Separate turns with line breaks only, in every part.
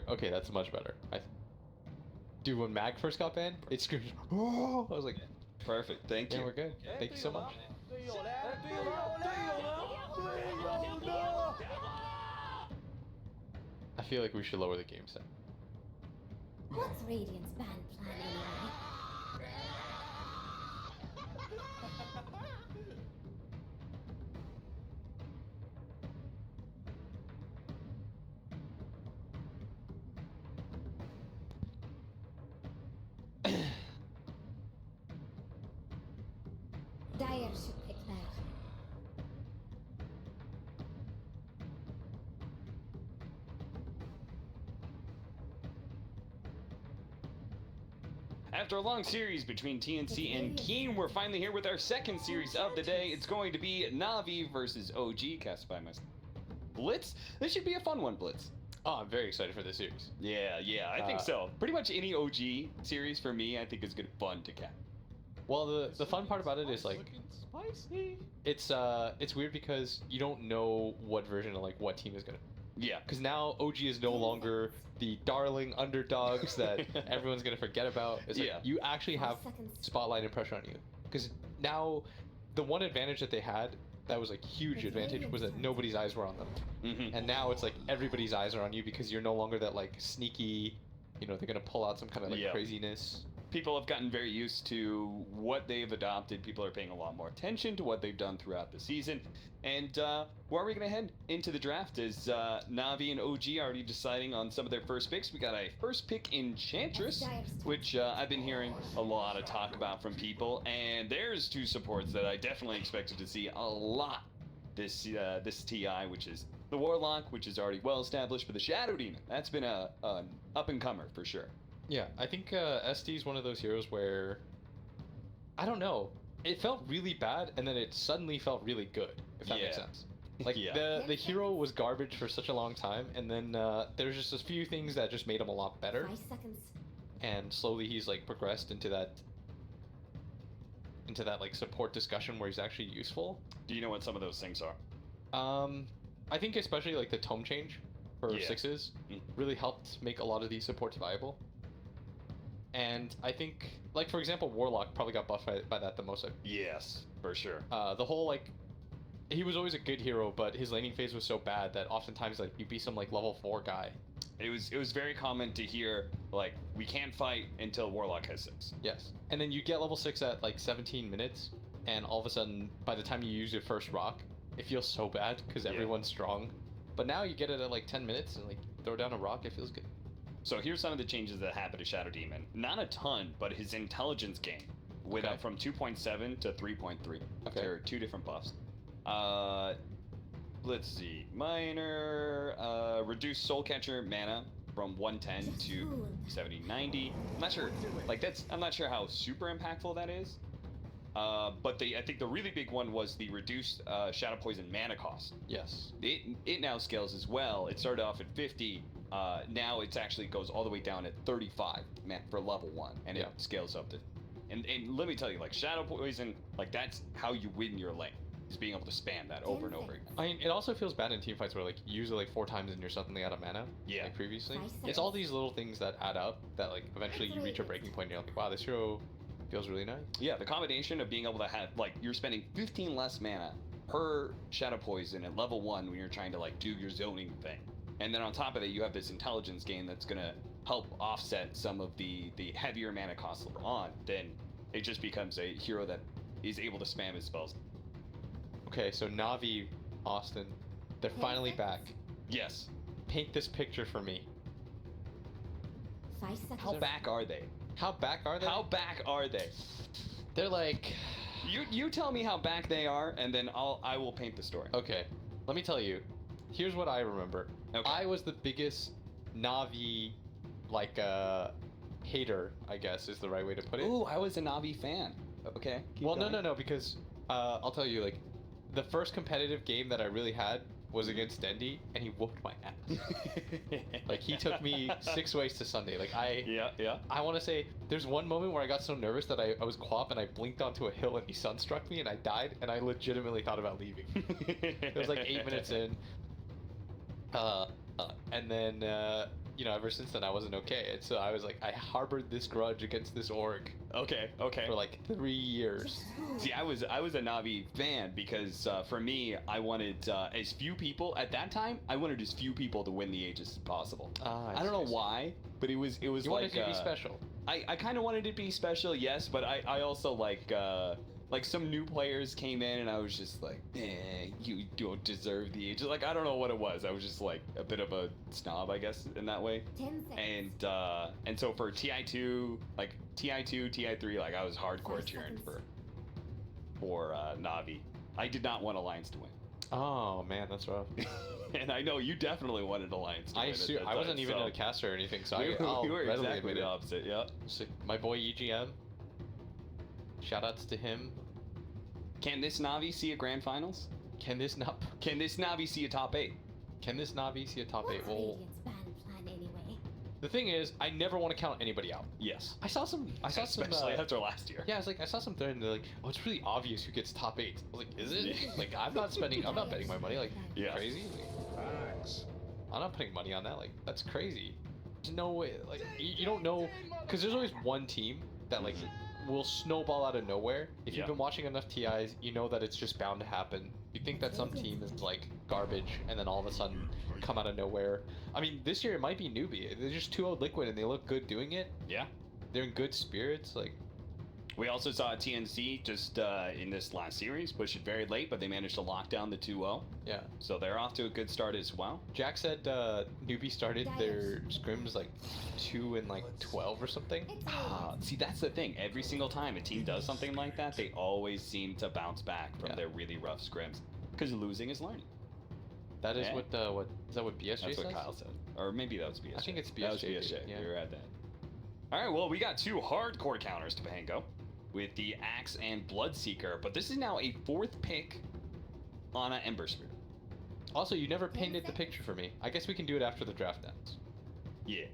Okay, that's much better. Dude, when Mag first got banned, it screamed, oh! I was like,
Perfect. Thank you.
yeah, we're good. Thank you so much. I feel like we should lower the game set.
What's Radiant's ban plan anyway? Dyer should pick that.
After a long series between TNC and Keen, we're finally here with our second series of the day. It's going to be Navi versus OG, cast by myself. Blitz? This should be a fun one, Blitz.
Oh, I'm very excited for this series.
Yeah, I think so. Pretty much any OG series for me, I think is good fun to catch.
Well, the fun part about it is like,
Spicy.
it's weird because you don't know what version of like what team is gonna.
Yeah.
Because now OG is no longer the darling underdogs that everyone's gonna forget about. It's like you actually have spotlight and pressure on you. Because now, the one advantage that they had that was like huge advantage was that nobody's eyes were on them. And now it's like everybody's eyes are on you because you're no longer that like sneaky, they're gonna pull out some kind of like craziness.
People have gotten very used to what they've adopted. People are paying a lot more attention to what they've done throughout the season. And where are we going to head into the draft? Is Navi and OG already deciding on some of their first picks? We got a first pick Enchantress, which I've been hearing a lot of talk about from people. And there's two supports that I definitely expected to see a lot this TI, which is the Warlock, which is already well established, but the Shadow Demon. That's been an up-and-comer for sure.
Yeah, I think SD is one of those heroes where, I don't know, it felt really bad and then it suddenly felt really good, if that makes sense. Like the hero was garbage for such a long time, and then there's just a few things that just made him a lot better.
5 seconds.
And slowly he's like progressed into that like support discussion where he's actually useful.
Do you know what some of those things are?
I think especially like the tome change for sixes really helped make a lot of these supports viable. And I think, like, for example, Warlock probably got buffed by that the most.
Yes, for sure.
The whole, like, he was always a good hero, but his laning phase was so bad that oftentimes, like, you'd be some, like, level 4 guy.
It was very common to hear, like, we can't fight until Warlock has 6.
Yes. And then you get level 6 at, like, 17 minutes, and all of a sudden, by the time you use your first rock, it feels so bad because everyone's strong. But now you get it at, like, 10 minutes, and, like, throw down a rock, it feels good.
So here's some of the changes that happened to Shadow Demon. Not a ton, but his intelligence gain went up from 2.7 to 3.3.
Okay.
There are 2 different buffs. Let's see. Minor, reduced Soul Catcher mana from 110 to 70-90. I'm not sure. I'm not sure how super impactful that is. But I think the really big one was the reduced Shadow Poison mana cost.
Yes.
It now scales as well. It started off at 50. Now it actually goes all the way down at 35 for level 1, and it scales up to. And let me tell you, like, Shadow Poison, like, that's how you win your lane, is being able to spam that over and over again.
I mean, it also feels bad in teamfights where, like, you use it like 4 times and you're suddenly out of mana.
Yeah.
Like previously. It's all these little things that add up that, like, eventually you reach a breaking point and you're like, wow, this hero feels really nice.
Yeah, the combination of being able to have, like, you're spending 15 less mana per Shadow Poison at level 1 when you're trying to, like, do your zoning thing. And then on top of it, you have this intelligence gain that's going to help offset some of the heavier mana costs later on. Then it just becomes a hero that is able to spam his spells.
Okay, so Navi, Austin, they're finally back.
Yes.
Paint this picture for me.
5 seconds.
How back are they?
How back are they?
How back are they?
They're like...
You tell me how back they are, and then I will paint the story.
Okay, let me tell you. Here's what I remember.
Okay.
I was the biggest Navi, like, hater, I guess is the right way to put it.
Ooh, I was a Navi fan. Okay.
Well, no, because I'll tell you, like, the first competitive game that I really had was against Dendy, and he whooped my ass. Like, he took me 6 ways to Sunday. Like, I want to say, there's one moment where I got so nervous that I was Quap and I blinked onto a hill and he sunstruck me and I died, and I legitimately thought about leaving. It was like 8 minutes in. And then you know, ever since then I wasn't okay, and so I was like, I harbored this grudge against this org
Okay.
for like 3 years.
See, I was a Navi fan because for me, I wanted as few people at that time. I wanted as few people to win the Aegis as possible. I don't know why, but it was
You
like
wanted it to be special.
I kind of wanted it to be special, yes, but I also like some new players came in and I was just like, you don't deserve the Aegis. Like I don't know what it was. I was just like a bit of a snob, I guess, in that way.
10 seconds.
And so for TI2, like TI2, TI3, like I was hardcore
5
cheering
seconds.
for Navi. I did not want Alliance to win.
Oh man, that's rough.
And I know you definitely wanted Alliance to win.
I wasn't even a caster or anything, so I'll
we were
readily
exactly
admit
the
it.
opposite, yeah.
So, my boy EGM. Shoutouts to him.
Can this Navi see a grand finals?
Can this
Navi see a top 8?
Can this Navi see a top 8?
What's
Well,
Radiant's ban plan anyway?
the thing is, I never want to count anybody out.
Yes.
I saw some.
Especially after last year.
Yeah, I was like, I saw some thread and they're like, oh, it's really obvious who gets top 8. I was like, is it? Like, I'm not betting my money. Like,
Yeah.
crazy. Like, I'm not putting money on that. Like, that's crazy. There's no way. Like, you don't know, because there's always one team that like will snowball out of nowhere. If
Yeah.
you've been watching enough TIs, you know that it's just bound to happen. You think that some team is like garbage, and then all of a sudden come out of nowhere. I mean, this year it might be Newbie. They're just 2-0 Liquid, and they look good doing it.
Yeah.
They're in good spirits. Like,
We also saw TNC just in this last series push it very late, but they managed to lock down the 2-0.
yeah.
So they're off to a good start as well.
Jack said Newbie started their scrims like 2 and like 12 or something.
It's
See, that's the thing. Every single time a team does something like that, they always seem to bounce back from
Yeah.
their really rough scrims. Because losing is learning.
That is
Yeah.
what is that what BSJ
That's
says?
what Kyle said. Or maybe that was BSJ.
I think it's
That was
BSJ,
BSJ.
yeah.
You're at that. All right, well, we got 2 hardcore counters to Pango with the Axe and Bloodseeker, but this is now a 4th pick on an Ember Spear.
Also, you never painted the picture for me. I guess we can do it after the draft ends.
Yeah.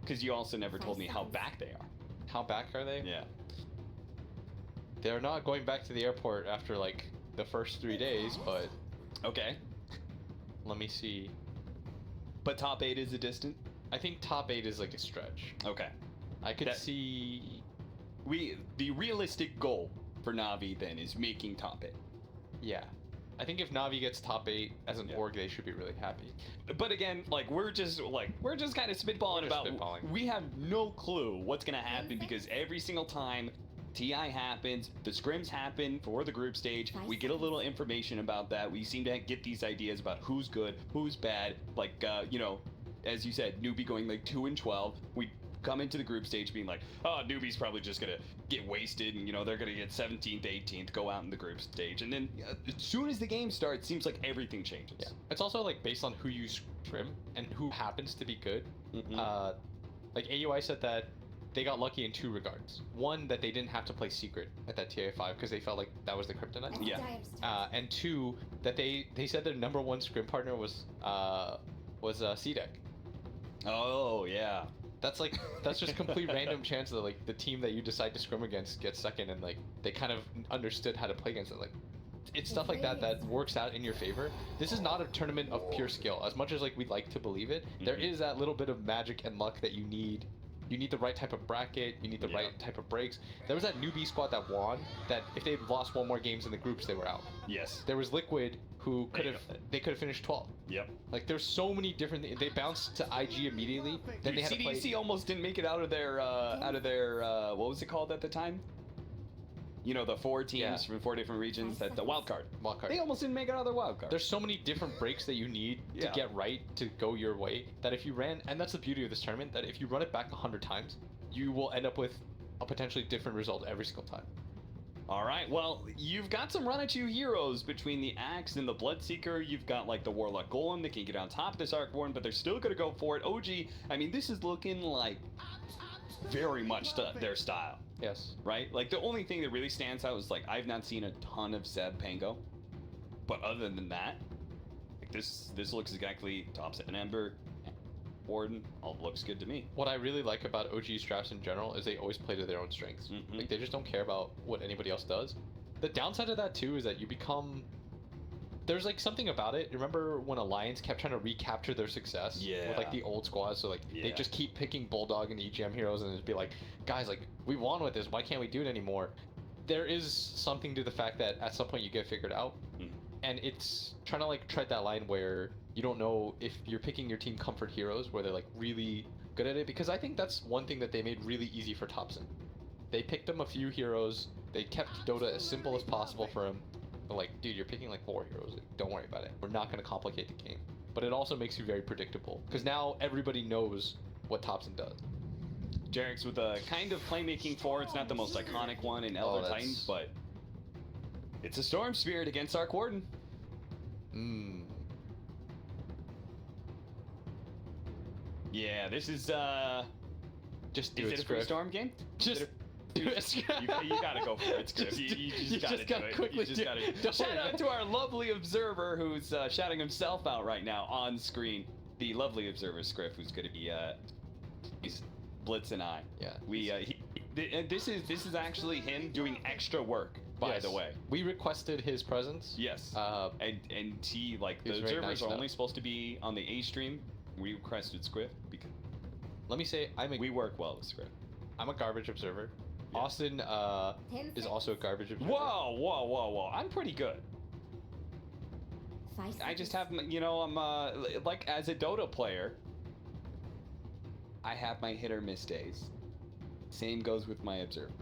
Because you also never told me how back they are.
How back are they?
Yeah.
They're not going back to the airport after like the first 3 days, but
Okay.
let me see.
But top 8 is a distant?
I think top 8 is like a stretch.
Okay.
I could
That-
see.
The realistic goal for Navi then is making top 8.
Yeah. I think if Navi gets top 8 as an
Yeah.
org, they should be really happy.
But again, like we're just kind of spitballing
We're just
about
spitballing.
we have no clue what's gonna happen because every single time TI happens, the scrims happen for the group stage, we get a little information about that. We seem to get these ideas about who's good, who's bad. Like as you said, Newbie going like 2 and 12. We come into the group stage being like, oh, Newbie's probably just gonna get wasted, and they're gonna get 17th, 18th, go out in the group stage, and then as soon as the game starts, seems like everything changes.
Yeah. It's also like based on who you scrim and who happens to be good.
Mhm.
Like AUI said that they got lucky in 2 regards. One, that they didn't have to play secret at that TI5 because they felt like that was the kryptonite.
That's
Yeah.
dire strategy.
And 2, that they said their number 1 scrim partner was C-Deck.
Oh yeah.
That's just complete random chance that like the team that you decide to scrim against gets second, and like they kind of understood how to play against it. Like it's stuff like that works out in your favor. This is not a tournament of pure skill. As much as like we'd like to believe it, there
Mhm.
is that little bit of magic and luck that you need. You need the right type of bracket. You need the
Yeah.
right type of breaks. There was that newbie squad that won. That if they lost 1 more games in the groups, they were out.
Yes.
There was Liquid who
There
could
you
have
go.
they could have finished 12th.
Yep.
Like there's so many different. They bounced to IG immediately. Then they had to play.
CDC almost didn't make it out of their what was it called at the time? The 4 teams
Yeah.
from 4 different regions that the wild card.
Wild card.
They almost didn't make it out of their wild card.
There's so many different breaks that you need
Yeah.
to get right to go your way that if you ran, and that's the beauty of this tournament, that if you run it back 100 times, you will end up with a potentially different result every single time.
All right, well, you've got some run-at-you heroes between the Axe and the Bloodseeker. You've got, like, the Warlock Golem that can get on top of this Arcborn, but they're still going to go for it. OG, I mean, this is looking like very much their style,
Yes.
right? Like, the only thing that really stands out is, like, I've not seen a ton of Zeb Pango. But other than that, like, this looks exactly top set and Ember. Warden, all looks good to me.
What I really like about OG's drafts in general is they always play to their own strengths.
Mhm.
Like they just don't care about what anybody else does. The downside of that too is that you become there's like something about it. Remember when Alliance kept trying to recapture their success with like the old squads? So like they just keep picking Bulldog and EGM heroes and it'd be like, guys, like we won with this. Why can't we do it anymore? There is something to the fact that at some point you get figured out, and it's trying to like tread that line where you don't know if you're picking your team comfort heroes where they're like really good at it, because I think that's one thing that they made really easy for Thompson. They picked him a few heroes. They kept Dota as simple as possible for him. They're like, dude, you're picking like 4 heroes. Like, don't worry about it. We're not going to complicate the game. But it also makes you very predictable because now everybody knows what Thompson does.
Jarek's with a kind of playmaking 4. It's not the most iconic one in Elder Titans, but it's a Storm Spirit against Arc Warden. Yeah, this is
just do
is
it,
it a free Storm game?
Just do it.
You gotta go for it, Scripps. You just gotta do it. You just gotta. Shout out to our lovely observer who's shouting himself out right now on screen. The lovely observer Scriff, who's gonna be he's Blitz and I.
Yeah.
This is actually him doing extra work. By the way,
we requested his presence.
Yes. And he like the observers are only supposed to be on the A stream. We requested Scriff because
let me say
we work well with Scriff.
I'm a garbage observer. Yeah. Austin is also a garbage observer.
Whoa! I'm pretty good. I just have, you know, I'm like as a Dota player, I have my hit or miss days. Same goes with my observer.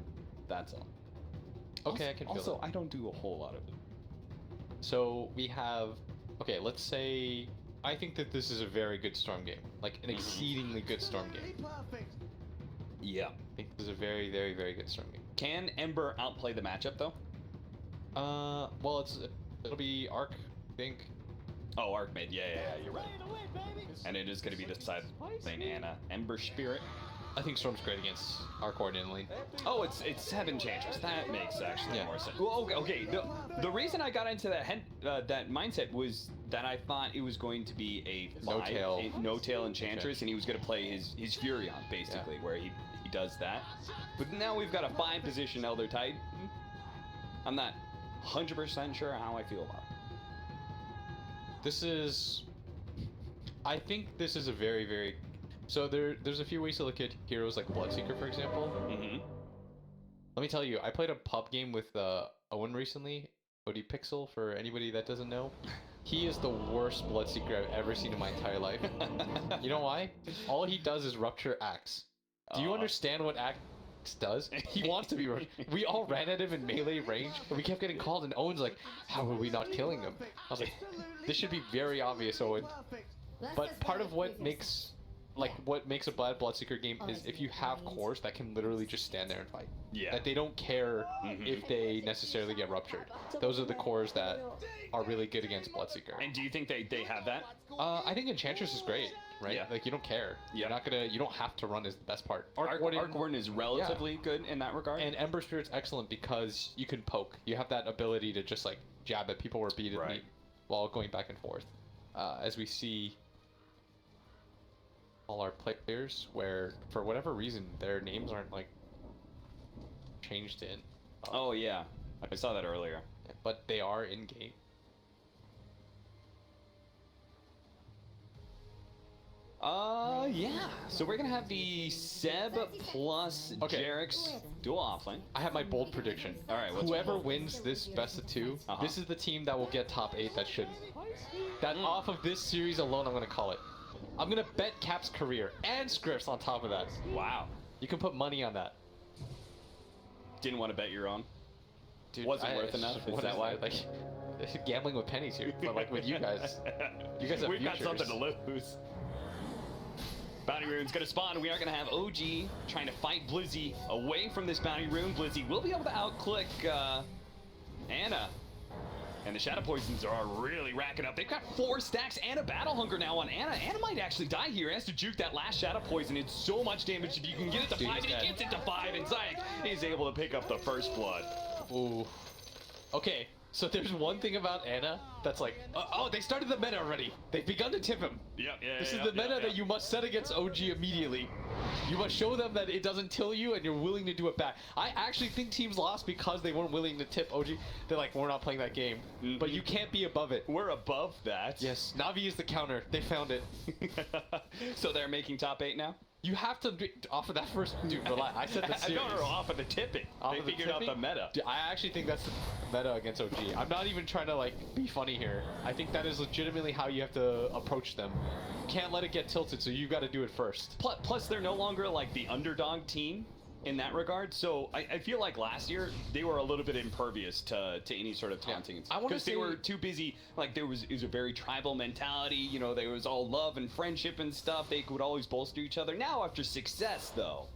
That's all.
Okay, I can feel
Also, I don't do a whole lot of it.
So we have, okay, let's say, I think that this is a very good Storm game. Like, an exceedingly good Storm game.
Yeah.
I think this is a very, very, very good Storm game.
Can Ember outplay the matchup, though?
Well, it'll be Arc, I think.
Oh, Arc mid. Yeah, you're right. And it is going to be the side lane Anna. Ember Spirit.
I think Storm's great against Arc Warden in lane.
Oh, it's 7 Chantress. That makes actually more sense. Well, okay. The reason I got into that mindset was that I thought it was going to be a no-tail Enchantress, and he was going to play his Furion, basically, where he does that. But now we've got a 5-position Elder Titan. I'm not 100% sure how I feel about it.
I think this is a very, very... So there's a few ways to look at heroes like Bloodseeker, for example. Let me tell you, I played a pub game with Owen recently, ODPixel, for anybody that doesn't know. He is the worst Bloodseeker I've ever seen in my entire life. You know why? All he does is Rupture Axe. Do you understand what Axe does? He wants to be... We all ran at him in melee range, and we kept getting called, and Owen's like, how are we not killing him? I was like, this should be very obvious, Owen. But part of what makes... what makes a bad Bloodseeker game is if you have cores that can literally just stand there and fight. Yeah. That they don't care if they necessarily get ruptured. Those are the cores that are really good against Bloodseeker.
And do you think they have that?
I think Enchantress is great, right? Yeah. Like, you don't care. You're not gonna... You don't have to run is the best part.
Arc Warden is relatively good in that regard.
And Ember Spirit's excellent because you can poke. You have that ability to just, like, jab at people repeatedly while going back and forth. As we see... all our players where for whatever reason their names aren't like changed in
oh yeah, I saw that earlier,
but they are in game.
Yeah, so we're gonna have the Seb plus Jarek's dual offlane.
I have my bold prediction.
All right,
whoever wins this best of 2, this is the team that will get top 8 that shouldn't. That off of this series alone, I'm gonna call it. I'm gonna bet Cap's career and Scripps on top of that.
Wow.
You can put money on that.
Didn't want to bet your own?
Dude,
wasn't worth enough? Is that why?
Like, gambling with pennies here. But like with you guys have
We've got
futures.
something to lose. Bounty Rune's gonna spawn. We are gonna have OG trying to fight Blizzy away from this Bounty Rune. Blizzy will be able to outclick Anna. And the Shadow Poisons are really racking up. They've got 4 stacks and a Battle Hunger now on Anna. Anna might actually die here. Has to juke that last Shadow Poison. It's so much damage if you can get it to 5, and he gets it to 5, and Zayak is able to pick up the first blood.
Ooh. Okay, So there's one thing about Anna that's like, oh, they started the meta already. They've begun to tip him.
Yep,
This is the meta that you must set against OG immediately. You must show them that it doesn't till you and you're willing to do it back. I actually think teams lost because they weren't willing to tip OG. They're like, we're not playing that game. But you can't be above it.
We're above that.
Yes, Navi is the counter. They found it.
So they're making top 8 now?
You have to offer that first. Dude, relax. I said the series.
No, off of the tipping. They figured out the meta.
Dude, I actually think that's the meta against OG. I'm not even trying to like be funny here. I think that is legitimately how you have to approach them. You can't let it get tilted, so you got to do it first.
Plus, they're no longer like the underdog team in that regard. So I feel like last year they were a little bit impervious to any sort of taunting.
I want to
because they were too busy. Like it was a very tribal mentality. You know, there was all love and friendship and stuff. They would always bolster each other. Now after success, though,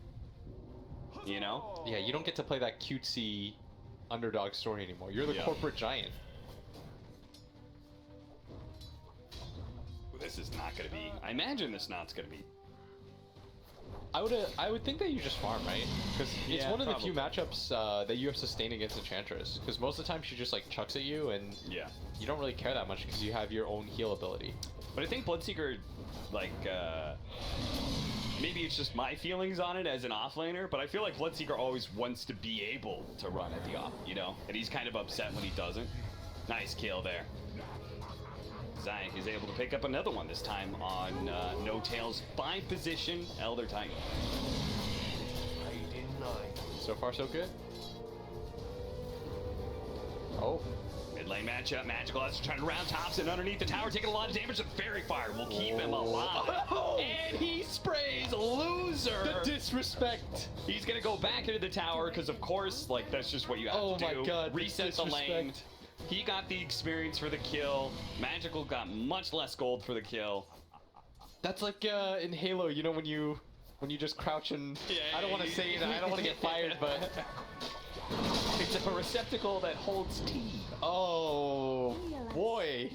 you know.
Yeah, you don't get to play that cutesy underdog story anymore. You're the corporate giant.
This is not going to be. I imagine this not's going to be.
I would think that you just farm, right? Because it's one of the few
probably.
matchups that you have sustain against Enchantress. Because most of the time she just like chucks at you, and you don't really care that much because you have your own heal ability.
But I think Bloodseeker, like, maybe it's just my feelings on it as an offlaner, but I feel like Bloodseeker always wants to be able to run at the off, you know? And he's kind of upset when he doesn't. Nice kill there. Zayak is able to pick up another one, this time on No Tail's 5 position Elder Titan.
So far, so good. Oh.
Mid lane matchup, Magical has to try to round Thompson underneath the tower, taking a lot of damage. The Fairy Fire will keep him alive. And he sprays Loser.
The disrespect.
He's gonna go back into the tower because, of course, like that's just what you have to do.
Oh my God.
Reset the lane. He got the experience for the kill. Magical got much less gold for the kill.
That's like in Halo, you know, when you just crouch and I don't want to say that. I don't want to get fired, but
it's a receptacle that holds tea.
Oh boy.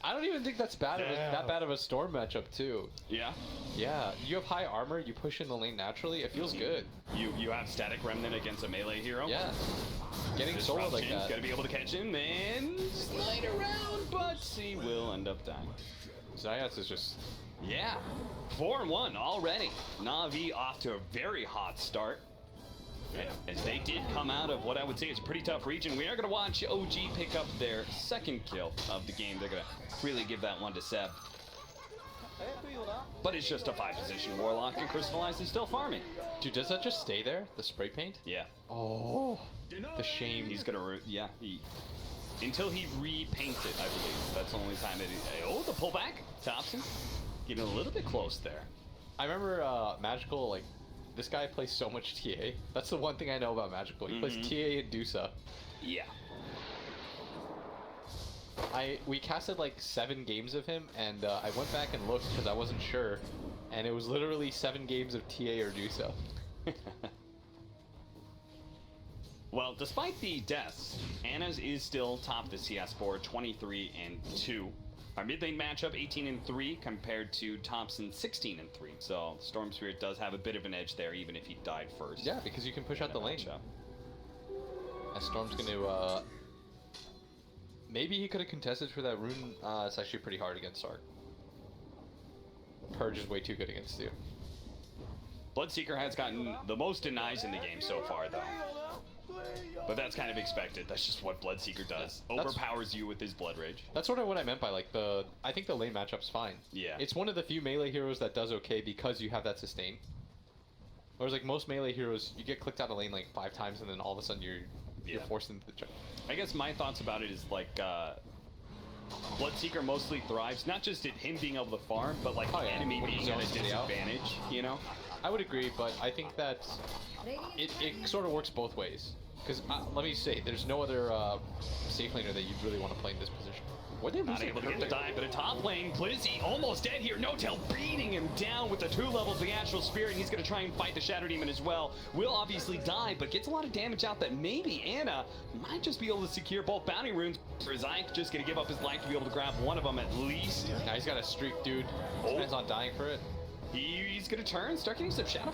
I don't even think that's bad. That bad of a storm matchup too.
Yeah.
Yeah. You have high armor. You push in the lane naturally. It feels good.
You have static remnant against a melee hero.
Yeah. Getting soloed like that.
Gotta be able to catch him and slide around, but he will end up dying.
Zayas is just...
Yeah. 4-1 already. Navi off to a very hot start. As they did come out of what I would say is a pretty tough region. We are going to watch OG pick up their second kill of the game. They're going to really give that one to Seb. But it's just a 5-position Warlock, and Crystallize is still farming.
Dude, does that just stay there? The spray paint?
Yeah.
Oh, the shame.
He's gonna, until he repaints it, I believe. That's the only time that oh, the pullback. Thompson getting a little bit close there.
I remember Magical, like, this guy plays so much TA. That's the one thing I know about Magical. He plays TA and Dusa.
Yeah.
We casted like 7 games of him, and I went back and looked because I wasn't sure, and it was literally 7 games of TA or Dusa.
Well, despite the deaths, Anna's is still top the CS board, 23-2. Our mid lane matchup, 18-3, compared to Thompson, 16-3. So Storm Spirit does have a bit of an edge there, even if he died first.
Yeah, because you can push out the lane. And Storm's going to... Maybe he could have contested for that rune. It's actually pretty hard against Sark. Purge is way too good against you.
Bloodseeker has gotten the most denies in the game so far, though. But that's kind of expected. That's just what Bloodseeker does. Yeah, overpowers you with his Blood Rage.
That's sort of what I meant by, like, I think the lane matchup's fine.
Yeah.
It's one of the few melee heroes that does okay because you have that sustain. Whereas, like, most melee heroes, you get clicked out of lane, like, 5 times, and then all of a sudden you're forced into the jump.
I guess my thoughts about it is, like, Bloodseeker mostly thrives, not just at him being able to farm, but, like, the enemy being at a disadvantage, you know?
I would agree, but I think that it sort of works both ways. Because, let me say, there's no other safe laner that you really want to play in this position. What they
not able to get the dive, but a top lane, Blizzy almost dead here. No-Tail beating him down with the 2 levels of the Astral Spirit. He's going to try and fight the Shadow Demon as well. Will obviously die, but gets a lot of damage out that maybe Anna might just be able to secure both bounty runes. Zayak just going to give up his life to be able to grab one of them at least.
Now he's got a streak, dude. Depends on dying for it.
He's gonna turn, start getting some shadow.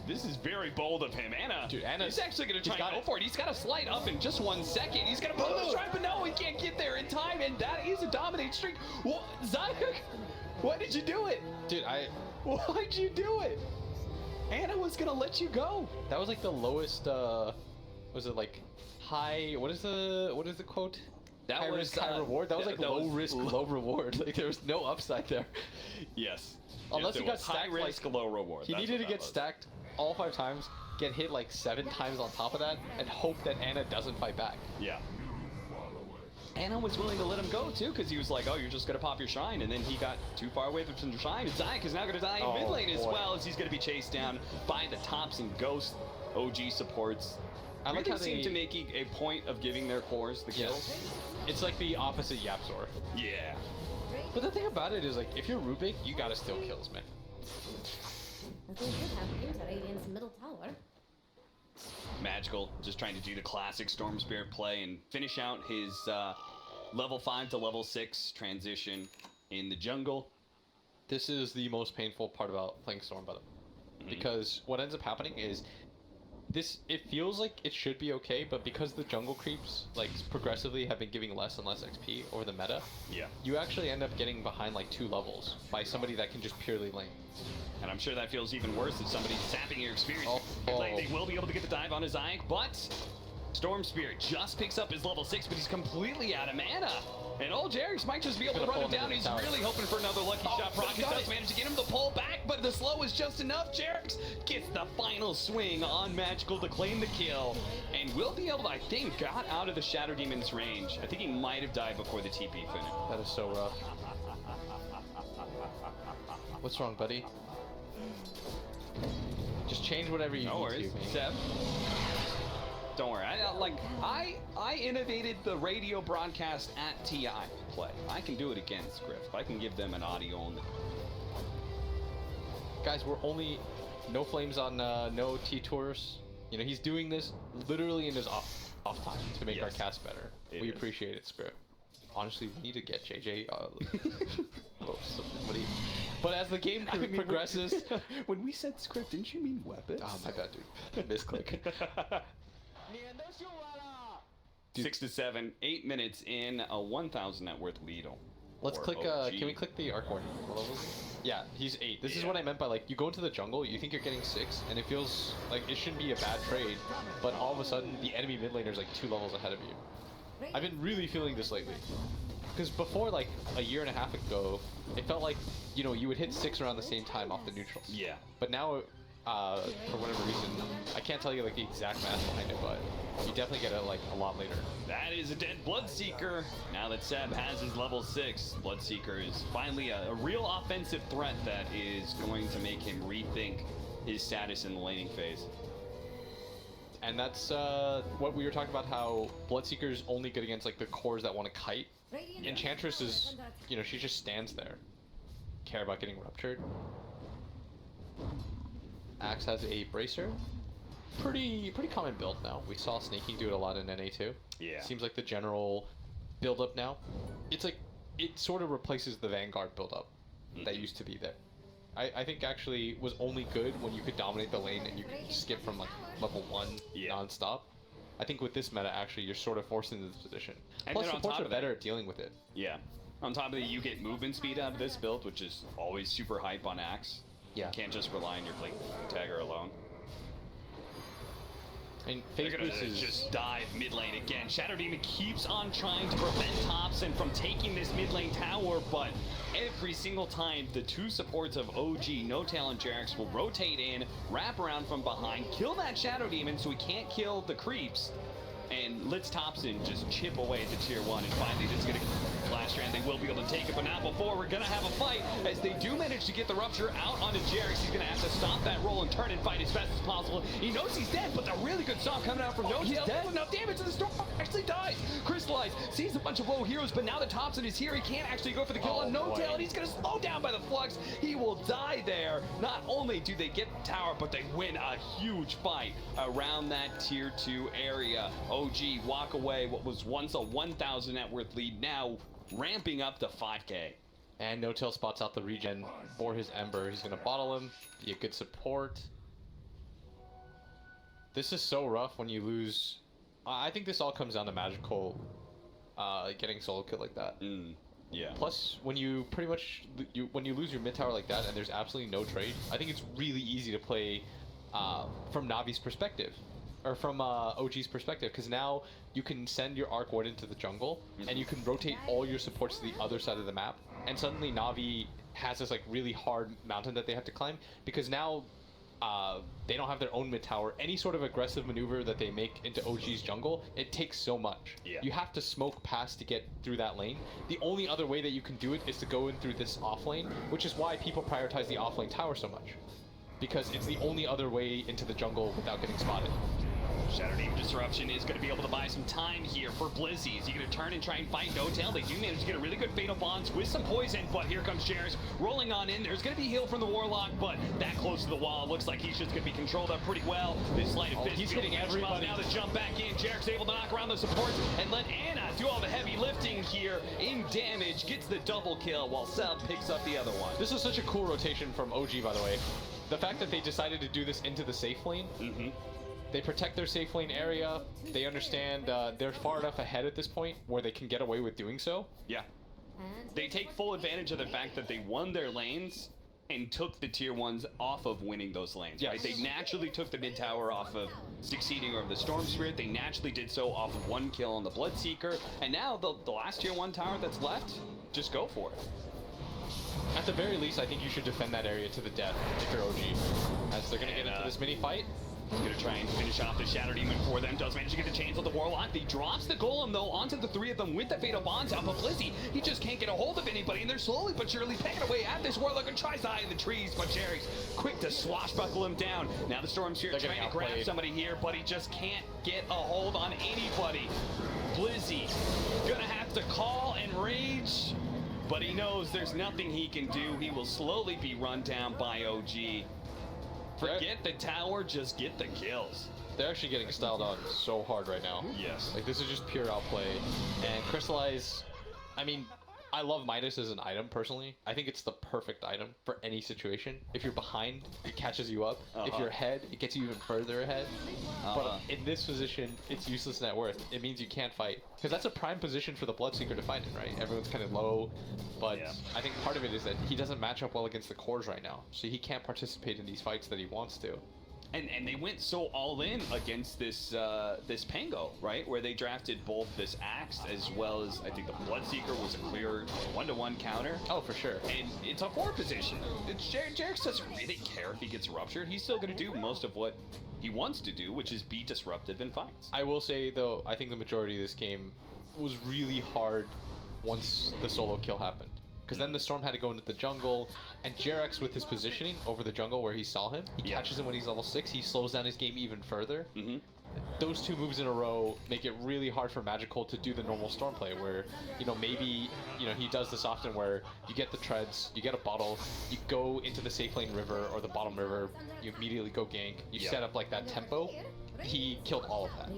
This is very bold of him. Anna,
dude, Anna's
actually gonna try and go for it. He's got a slide up in just 1 second. He's gonna pull the strike, but no, he can't get there in time, and that is a dominate streak. What, Zayak? Why did you do it?
Dude,
why'd you do it? Anna was gonna let you go.
That was like the lowest, was it like high, what is the quote?
That
high
was
risk, high reward. That was like low risk, low reward. Like there was no upside there.
Yes.
Unless he got stacked,
high risk, low reward.
He needed to get stacked all 5 times, get hit like 7 times on top of that, and hope that Anna doesn't fight back.
Yeah. Anna was willing to let him go too, because he was like, oh, you're just gonna pop your shrine, and then he got too far away from the shrine, and Zayak is now gonna die in mid lane as well, as he's gonna be chased down by the tops and Ghost. OG supports. I like how they seem to make a point of giving their cores the kills.
It's like the opposite Yapzor.
Yeah.
But the thing about it is, like, if you're Rubik, you gotta steal kills, man.
Nothing good happening to Radiant's middle tower.
Magical, just trying to do the classic Storm Spirit play and finish out his level 5 to level 6 transition in the jungle.
This is the most painful part about playing Storm, by the way. Because what ends up happening is, it feels like it should be okay, but because the jungle creeps like progressively have been giving less and less XP over the meta, you actually end up getting behind like 2 levels by somebody that can just purely lane.
And I'm sure that feels even worse if somebody's sapping your experience. Like they will be able to get the dive on his Zayak, but Storm Spirit just picks up his level 6, but he's completely out of mana. And old Jerix might just be able to run him down. He's really hoping for another lucky shot. Proc does manage to get him the pull back, but the slow is just enough. Jerix gets the final swing on Magical to claim the kill. And will be able to, I think, got out of the Shadow Demon's range. I think he might have died before the TP finished.
That is so rough. What's wrong, buddy? Just change whatever you need to, man.
Seb. Don't worry. I innovated the radio broadcast at TI play. I can do it again, Script. I can give them an audio only.
Guys, we're only no flames on no T tours. You know, he's doing this literally in his off time to make our cast better. We appreciate it, Script. Honestly, we need to get JJ somebody. But as the game progresses,
when we said Script, didn't you mean weapons?
Oh my bad, dude. Misclick.
6 to 7, 8 minutes in, a 1,000 net worth lead.
Let's click, can we click the Arc Warden? What level is he? Yeah, he's 8. This is what I meant by, like, you go into the jungle, you think you're getting 6, and it feels like it shouldn't be a bad trade, but all of a sudden, the enemy mid laner is like 2 levels ahead of you. I've been really feeling this lately. Because before, like, a year and a half ago, it felt like, you know, you would hit 6 around the same time off the neutrals.
Yeah.
But now, for whatever reason, I can't tell you, like, the exact math behind it, but you definitely get it, like, a lot later.
That is a dead Bloodseeker. Now that Seb has his level 6, Bloodseeker is finally a real offensive threat that is going to make him rethink his status in the laning phase.
And that's what we were talking about, how Bloodseeker is only good against, like, the cores that want to kite. Enchantress is, you know, she just stands there. Care about getting ruptured. Axe has a bracer. Pretty common build now. We saw Snaking do it a lot in NA too.
Yeah.
Seems like the general build up now. It's like, it sort of replaces the Vanguard build up that used to be there. I think actually was only good when you could dominate the lane and you could skip from like level 1 non-stop. I think with this meta, actually, you're sort of forced into this position. And plus, supports are better at dealing with it.
Yeah. On top of that, you get movement speed out of this build, which is always super hype on Axe.
Yeah.
You can't just rely on your Blink Tagger alone.
And phase boost is
just dive mid lane again. Shadow Demon keeps on trying to prevent Thompson from taking this mid lane tower, but every single time the 2 supports of OG, No-Tail and Jerix will rotate in, wrap around from behind, kill that Shadow Demon so he can't kill the creeps, and lets Thompson just chip away at the tier 1, and finally just gonna Flash Strand. They will be able to take it, but not before. We're gonna have a fight as they do manage to get the rupture out onto Jerix. He's gonna have to stop that roll and turn and fight as fast as possible. He knows he's dead, but the really good song coming out from No-Tail. Enough damage to the storm actually dies. Crystallize sees a bunch of low heroes, but now that Thompson is here, he can't actually go for the kill on No-Tail, and he's gonna slow down by the flux. He will die there. Not only do they get the tower, but they win a huge fight around that tier 2 area. OG walk away what was once a 1,000 net worth lead, now ramping up to 5K.
And No-Tail spots out the regen for his Ember. He's going to bottle him, be a good support. This is so rough when you lose. I think this all comes down to Magical getting solo kill like that.
Yeah.
Plus, when you pretty much when you lose your mid tower like that and there's absolutely no trade, I think it's really easy to play from Navi's perspective, or from OG's perspective, because now you can send your Arc Ward into the jungle and you can rotate all your supports to the other side of the map, and suddenly Navi has this like really hard mountain that they have to climb, because now they don't have their own mid tower. Any sort of aggressive maneuver that they make into OG's jungle, it takes so much.
Yeah.
You have to smoke past to get through that lane. The only other way that you can do it is to go in through this off lane, which is why people prioritize the off lane tower so much, because it's the only other way into the jungle without getting spotted.
Shattered Demon Disruption is going to be able to buy some time here for Blizzy. Is he going to turn and try and fight No-Tail? They do manage to get a really good Fatal Bonds with some poison, but here comes Jairus rolling on in. There's going to be heal from the Warlock, but that close to the wall, looks like he's just going to be controlled up pretty well. This Sleight of Fist,
he's hitting everybody.
Now to jump back in. Jairus able to knock around the supports and let Anna do all the heavy lifting here in damage. Gets the double kill while Sub picks up the other one.
This is such a cool rotation from OG, by the way. The fact that they decided to do this into the safe lane. They protect their safe lane area. They understand they're far enough ahead at this point where they can get away with doing so.
Yeah. They take full advantage of the fact that they won their lanes and took the tier 1s off of winning those lanes,
yes.
right? They naturally took the mid tower off of succeeding over the Storm Spirit. They naturally did so off of 1 kill on the Bloodseeker. And now the last tier 1 tower that's left, just go for it.
At the very least, I think you should defend that area to the death if you're OG. As they're going to get into this mini fight.
He's going to try and finish off the Shatter Demon for them. Does manage to get the chains with the Warlock. He drops the Golem, though, onto the 3 of them with the Fatal Bonds out. But Blizzy, he just can't get a hold of anybody, and they're slowly but surely pecking away at this Warlock and tries to hide in the trees. But Jerry's quick to swashbuckle him down. Now the Storm Spirit trying to grab somebody here, but he just can't get a hold on anybody. Blizzy going to have to call and rage, but he knows there's nothing he can do. He will slowly be run down by OG. Forget the tower, just get the kills.
They're actually getting styled on so hard right now.
Yes.
Like, this is just pure outplay. And Crystallize, I mean, I love Midas as an item, personally. I think it's the perfect item for any situation. If you're behind, it catches you up. If you're ahead, it gets you even further ahead. But in this position, it's useless net worth. It means you can't fight. Because that's a prime position for the Bloodseeker to fight in, right? Everyone's kind of low. But I think part of it is that he doesn't match up well against the cores right now. So he can't participate in these fights that he wants to.
And they went so all in against this this Pango, right? Where they drafted both this Axe as well as, I think, the Bloodseeker was a clear 1-to-1 counter.
Oh, for sure.
And it's a 4 position. Jairus doesn't really care if he gets ruptured. He's still going to do most of what he wants to do, which is be disruptive in fights.
I will say, though, I think the majority of this game was really hard once the solo kill happened. Because then the Storm had to go into the jungle, and Jairus, with his positioning over the jungle where he saw him, he catches him when he's level 6, he slows down his game even further. Those 2 moves in a row make it really hard for Magical to do the normal Storm play, where, you know, maybe, you know, he does this often where you get the treads, you get a bottle, you go into the safe lane river or the bottom river, you immediately go gank, you set up like that tempo. He killed all of that.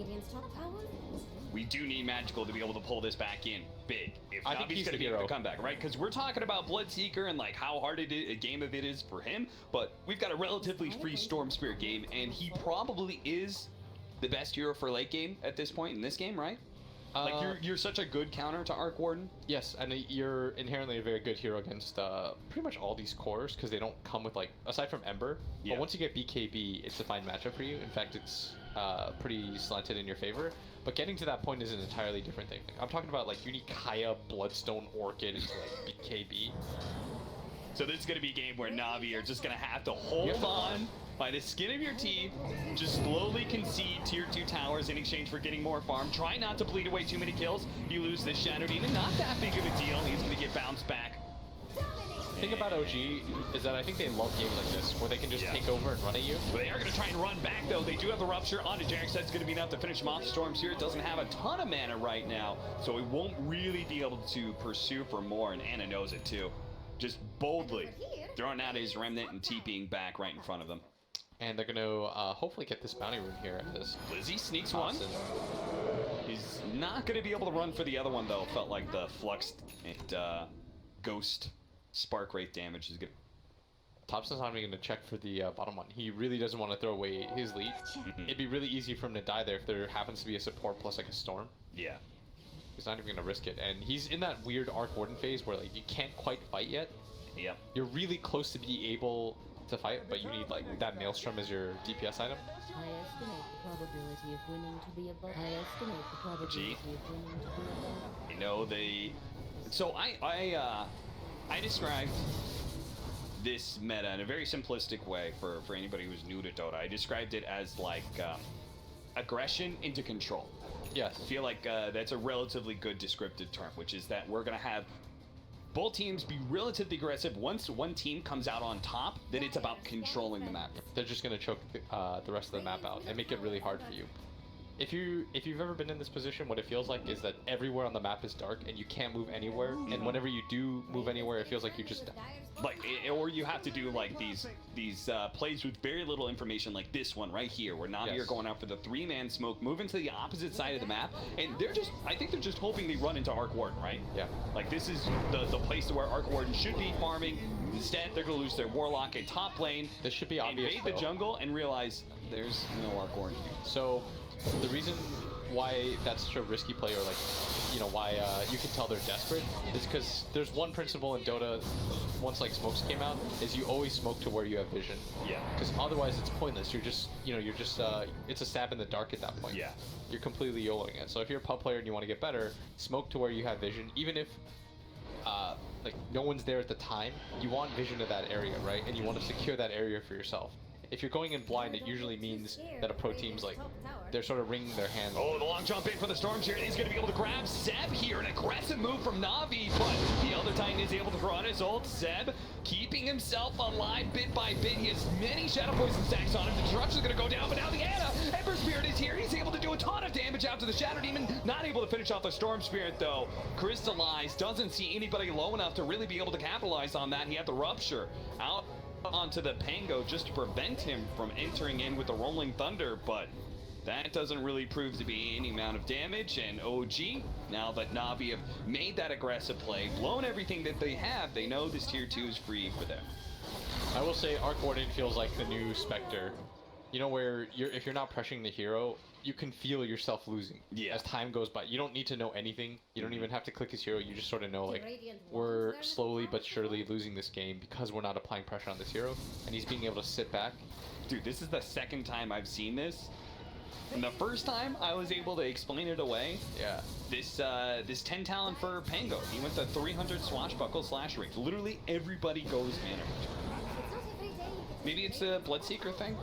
We do need Magical to be able to pull this back in big. If
I think
he's going to be able to come back, right? Because we're talking about Bloodseeker and like how hard a game of it is for him, but we've got a relatively free Storm Spirit game, and he probably is the best hero for late game at this point in this game, right? Like you're such a good counter to Arc Warden.
Yes, and you're inherently a very good hero against pretty much all these cores, because they don't come with, like, aside from Ember. But once you get BKB, it's a fine matchup for you. In fact, it's pretty slanted in your favor. But getting to that point is an entirely different thing. I'm talking about, like, you need Kaya, Bloodstone, Orchid into, like, BKB.
So this is going to be a game where Navi are just going to have to hold on by the skin of your teeth, just slowly concede tier 2 towers in exchange for getting more farm. Try not to bleed away too many kills. You lose this Shadow Demon, not that big of a deal. He's going to get bounced back.
The thing about OG is that I think they love games like this, where they can just take over and run at you.
But they are going to try and run back, though. They do have the Rupture onto Jairus. That's going to be enough to finish him off. Storm Spirit doesn't have a ton of mana right now, so he won't really be able to pursue for more, and Anna knows it, too. Just boldly throwing out his Remnant and TPing back right in front of them.
And they're going to hopefully get this bounty rune here.
Blizzy sneaks one. He's not going to be able to run for the other one, though. Felt like the Flux and Ghost spark rate damage is good.
Thompson's not even going to check for the bottom one. He really doesn't want to throw away his lead. It'd be really easy for him to die there if there happens to be a support plus like a storm.
Yeah.
He's not even going to risk it. And he's in that weird Arc Warden phase where like you can't quite fight yet.
Yeah.
You're really close to be able to fight, but you need like that Maelstrom as your DPS item.
I estimate the probability of winning to be above. I estimate the probability of winning to be above.
You know, so I described this meta in a very simplistic way for anybody who's new to Dota. I described it as like aggression into control.
Yes.
I feel like that's a relatively good descriptive term, which is that we're going to have both teams be relatively aggressive. Once one team comes out on top, then it's about controlling the map.
They're just going to choke the rest of the map out and make it really hard for you. If you've ever been in this position, what it feels like is that everywhere on the map is dark and you can't move anywhere. And whenever you do move anywhere, it feels like you just
like, or you have to do like these plays with very little information, like this one right here, where Navi are going out for the 3-man smoke, moving to the opposite side of the map, and I think they're just hoping they run into Arc Warden, right?
Yeah.
Like this is the place where Arc Warden should be farming. Instead, they're gonna lose their Warlock in top lane.
This should be obvious.
Invade the jungle and realize there's no Arc Warden here.
So the reason why that's such a risky play, or like, you know, why you can tell they're desperate, is because there's one principle in Dota, once like smokes came out, is you always smoke to where you have vision.
Yeah.
Because otherwise it's pointless. You're just, it's a stab in the dark at that point.
Yeah.
You're completely YOLOing it. So if you're a pub player and you want to get better, smoke to where you have vision, even if like no one's there at the time. You want vision of that area, right? And you want to secure that area for yourself. If you're going in blind, it usually means that a pro team's like, they're sort of wringing their hands.
Oh, the long jump in for the Storms here. He's going to be able to grab Zeb here. An aggressive move from Navi, but the other Titan is able to throw on his ult. Zeb keeping himself alive bit by bit. He has many Shadow Poison stacks on him. The disruption's going to go down, but now the Ember Spirit is here. He's able to do a ton of damage out to the Shadow Demon. Not able to finish off the Storm Spirit, though. Crystallized doesn't see anybody low enough to really be able to capitalize on that. He had the Rupture out onto the Pango just to prevent him from entering in with the Rolling Thunder, but that doesn't really prove to be any amount of damage. And OG, now that Navi have made that aggressive play, blown everything that they have, they know this tier 2 is free for them.
I will say Arc Warden feels like the new Spectre. You know, where if you're not pressuring the hero, you can feel yourself losing as time goes by. You don't need to know anything. You don't even have to click his hero. You just sort of know, like, we're slowly but surely losing this game because we're not applying pressure on this hero. And he's being able to sit back.
Dude, this is the second time I've seen this. And the first time I was able to explain it away.
Yeah.
This 10 talent for Pango. He went to 300 swashbuckle slash range. Literally everybody goes mana range. Maybe it's a Bloodseeker thing?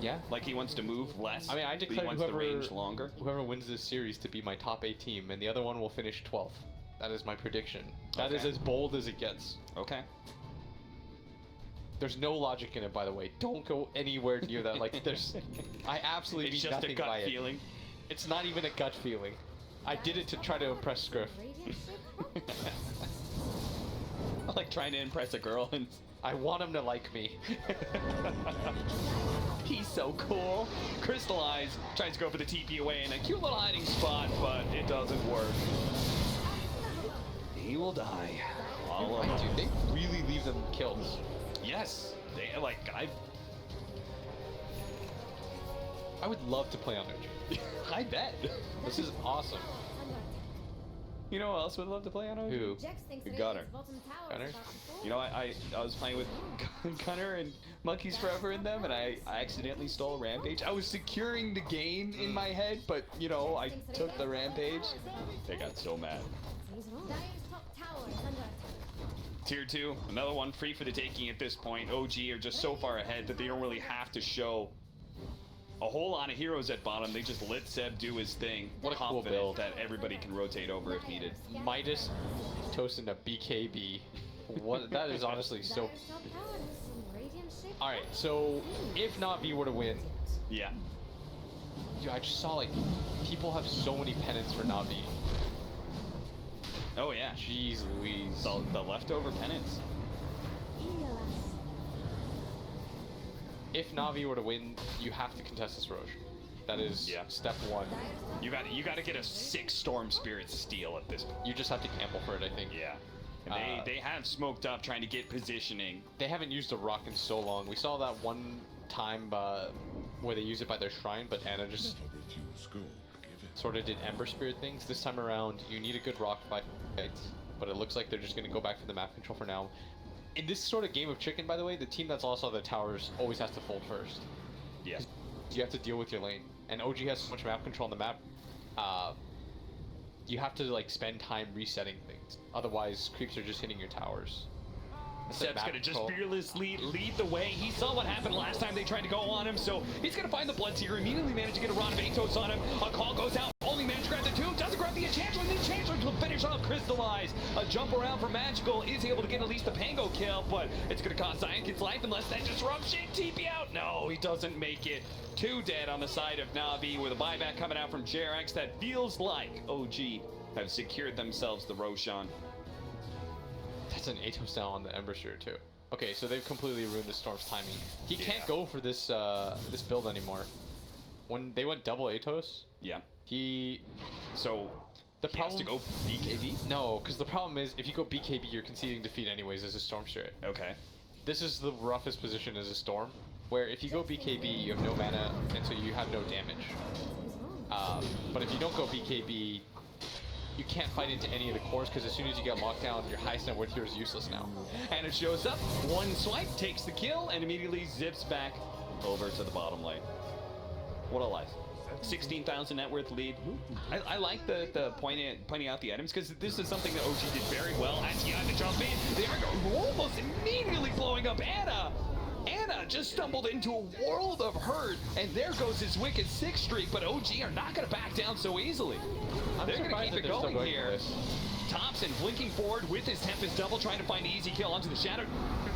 Yeah.
Like he wants to move less.
I mean, I declare
longer.
Whoever wins this series to be my top 8 team, and the other one will finish 12th. That is my prediction. That is as bold as it gets.
Okay.
There's no logic in it, by the way. Don't go anywhere near that. Like, I absolutely mean nothing by it.
It's just a gut feeling.
It's not even a gut feeling. I did it to try to impress Scriff.
I like trying to impress a girl and...
I want him to like me.
He's so cool. Crystallize tries to go for the TP away in a cute little hiding spot, but it doesn't work. He will die.
Dude, they really leave them kills.
Yes. They, like,
I would love to play on OG.
I bet.
This is awesome.
You know who else would love to play on OG?
Who?
Gunner.
Gunner?
You know, I was playing with Gunner and Monkeys Forever in them, and I accidentally stole Rampage. I was securing the game in my head, but, you know, I took the Rampage. They got so mad. Tier 2, another one free for the taking at this point. OG are just so far ahead that they don't really have to show a whole lot of heroes at bottom. They just let Seb do his thing.
What a cool build
that everybody can rotate over if needed.
Midas toasting a BKB. What? That is honestly so... Alright, so if Navi were to win...
Yeah.
Dude, I just saw, like, people have so many pennants for Navi.
Oh, yeah.
Jeez Louise.
The leftover pennants.
If Navi were to win, you have to contest this Roche. That is step 1.
You got to get a 6 Storm Spirit steal at this point.
You just have to gamble for it, I think.
Yeah. And they have smoked up trying to get positioning.
They haven't used a rock in so long. We saw that one time where they used it by their shrine, but Anna just sort of did Ember Spirit things. This time around, you need a good rock fight, but it looks like they're just going to go back to the map control for now. In this sort of game of chicken, by the way, the team that's lost all the towers always has to fold first.
Yeah.
You have to deal with your lane. And OG has so much map control on the map, you have to like spend time resetting things. Otherwise, creeps are just hitting your towers.
Seb's gonna just fearlessly lead the way. He saw what happened last time they tried to go on him, so he's gonna find the Bloodseeker, immediately manage to get a Rod of Atos on him. A call goes out, only managed to grab the two, doesn't grab the Enchantress, and the Enchantress will finish off Crystallize. A jump around for Magical, is able to get at least the Pango kill, but it's gonna cost Zion's life unless that disruption. TP out, no, he doesn't make it. Two dead on the side of Navi with a buyback coming out from JRX. That feels like OG have secured themselves the Roshan.
That's an Atos down on the Ember Sphere too. Okay, so they've completely ruined the Storm's timing. He can't go for this this build anymore. When they went double Atos,
so the problem has to go BKB?
No, because the problem is if you go BKB, you're conceding defeat anyways as a Storm Spirit.
Okay.
This is the roughest position as a Storm, where if you go BKB, you have no mana, and so you have no damage. But if you don't go BKB, you can't fight into any of the cores because as soon as you get locked down, your highest net worth hero is useless now.
And it shows up, one swipe, takes the kill, and immediately zips back over to the bottom lane. What a life. 16,000 net worth lead. I like the pointing out the items because this is something that OG did very well. As TI9 jump in, they are almost immediately blowing up Anna. Anna just stumbled into a world of hurt, and there goes his wicked 6th streak, but OG are not going to back down so easily. They're going to keep it going here. Thompson blinking forward with his Tempest double, trying to find an easy kill onto the Shadow.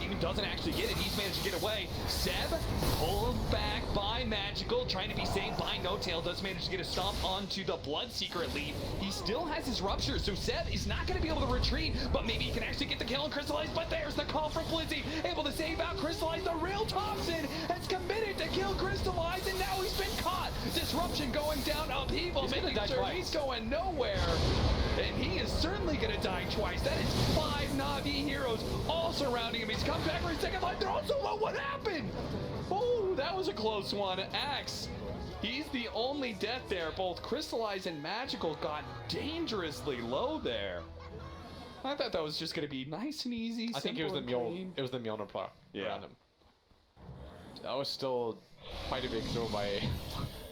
Even doesn't actually get it. He's managed to get away. Seb pulled back by Magical, trying to be saved by No Tail. Does manage to get a stomp onto the Bloodseeker at lead. He still has his Rupture, so Seb is not going to be able to retreat, but maybe he can actually get the kill on Crystallize. But there's the call from Blizzy, able to save out Crystallize. The real Thompson has committed to kill Crystallize, and now he's been caught. Disruption going down, upheaval, making sure he's going nowhere. And he is certainly going to die twice. That is 5 Navi heroes all surrounding him. He's come back for his second life. They're also low. What happened? Oh, that was a close one. Axe. He's the only death there. Both Crystallize and Magical got dangerously low there. I thought that was just going to be nice and easy.
I think it was the Mjolnir proc around him. That was still quite a big throw by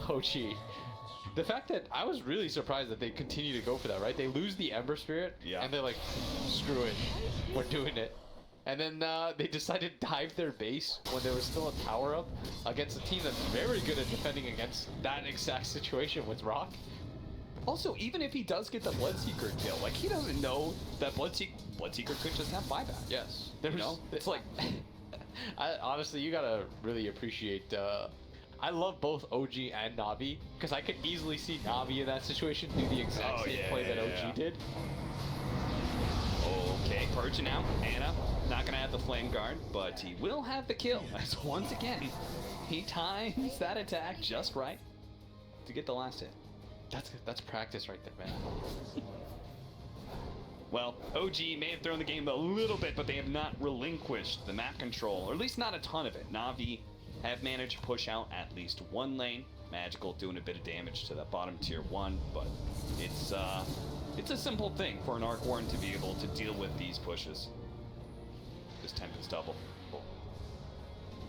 OG. The fact that I was really surprised that they continue to go for that, right? They lose the Ember Spirit, and they're like, screw it, we're doing it. And then they decided to dive their base when there was still a tower up against a team that's very good at defending against that exact situation with Rock.
Also, even if he does get the Bloodseeker kill, like he doesn't know that Bloodseeker could just have buyback.
Yes.
You know? It's like...
honestly, you gotta really appreciate... I love both OG and Navi, because I could easily see Navi in that situation do the exact same play that OG did.
Okay, purging out Anna. Not gonna have the Flame Guard, but he will have the kill, as once again, he times that attack just right to get the last hit.
That's practice right there, man.
Well, OG may have thrown the game a little bit, but they have not relinquished the map control, or at least not a ton of it. Navi have managed to push out at least one lane. Magical doing a bit of damage to that bottom tier 1, but it's a simple thing for an Arc Warden to be able to deal with these pushes. This Tempest double.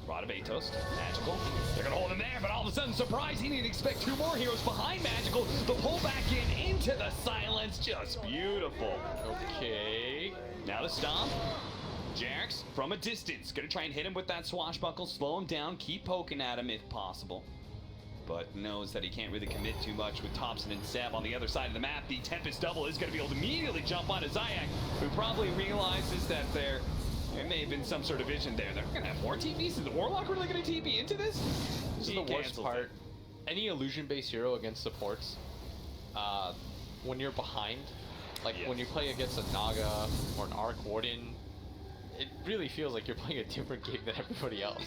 Rod of Atos, Magical. They're gonna hold him there, but all of a sudden, surprise, he didn't expect 2 more heroes behind Magical. The pull back into the silence, just beautiful.
Okay.
Now the stomp. JRX from a distance, gonna try and hit him with that swashbuckle, slow him down, keep poking at him if possible. But knows that he can't really commit too much with Thompson and Seb on the other side of the map. The Tempest double is gonna be able to immediately jump onto Zayak, who probably realizes that there may have been some sort of vision there. They're gonna have more TPs. Is the Warlock really gonna TP into this?
This is the worst part. Any illusion-based hero against supports, when you're behind, like when you play against a Naga or an Arc Warden, it really feels like you're playing a different game than everybody else.